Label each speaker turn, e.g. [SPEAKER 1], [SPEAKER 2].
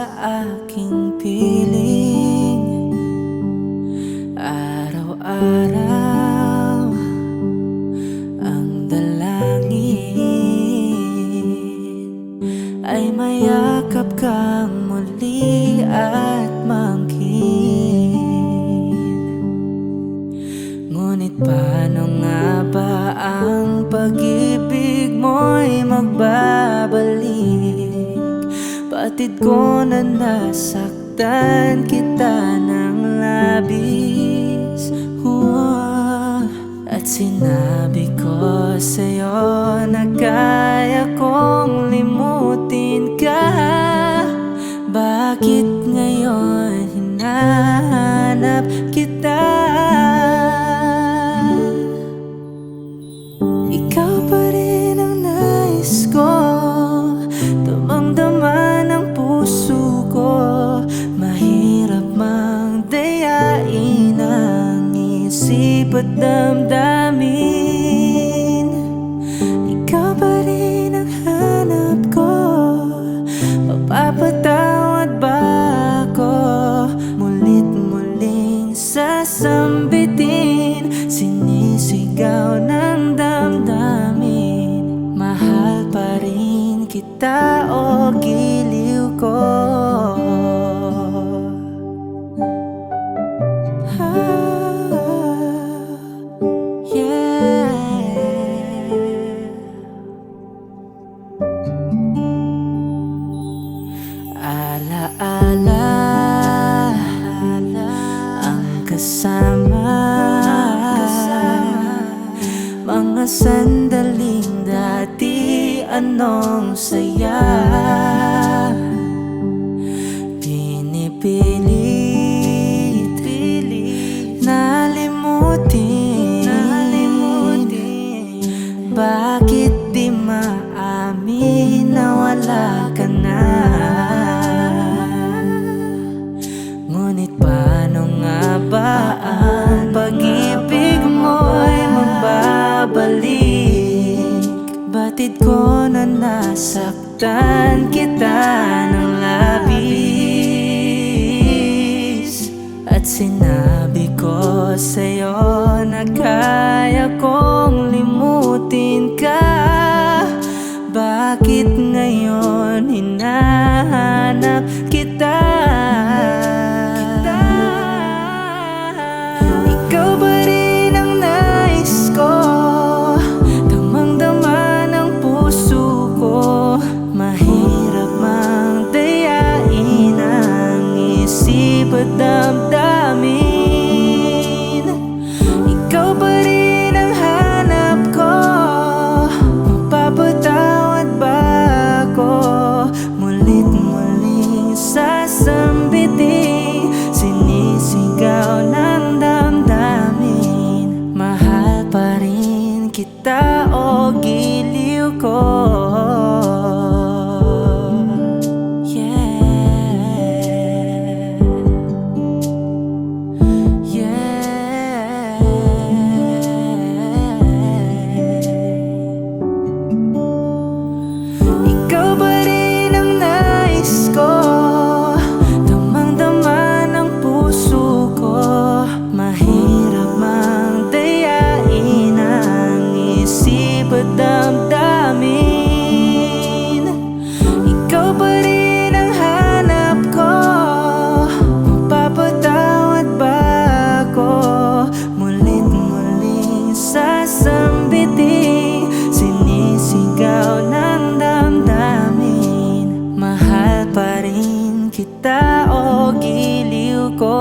[SPEAKER 1] aking piling. Araw-araw ang dalangin ay mayakap kang muli at mangkin. Ngunit paano nga ba ang pag-ibig mo'y magbabalik? Batid ko na nasaktan kita ng labis. At sinabi ko sa'yo na kaya kong limutin ka. Bakit ngayon hinahanap kita? Ikaw pa rin ang nais ko, damang-dama ng puso ko. Mahirap mang dayain ang isip at damdamin. Ikaw pa rin ang hanap ko, mapapatawad ba ako? Mulit-muling sasambitin, sinisigaw ng damdamin. Mahal pa rin kita o giliw ko? Alaala ang kasama, mga sandaling dati anong saya. Pinipilit nalimutin. Bakit di maamin na wala ka na? Ngunit paano nga ba ang pag-ibig mo'y magbabalik? Batid ko na nasaktan kita ng labis. At sinabi ko sa'yo na kaya kong limutin ka. Bakit ngayon hinahanap kita? Ikaw ba rin ang nais ko, damang-dama ng puso ko. Mahirap mang dayain ang isip at damdamin. Ikaw ba rin ang hanap ko, mapapatawad ba ako? Mulit-muling sasambitin, sinisigaw ng damdamin. Mahal pa rin kita o giliw ko? Ikaw ba rin ang nais ko, damang-dama ng puso ko. Mahirap mang dayain ang isip at damdamin. Ikaw ba rin ang hanap ko, mapapatawad ba ako? Mulit-muling sasambitin, sinisigaw ng damdamin. Mahal pa rin kita o giliw ko?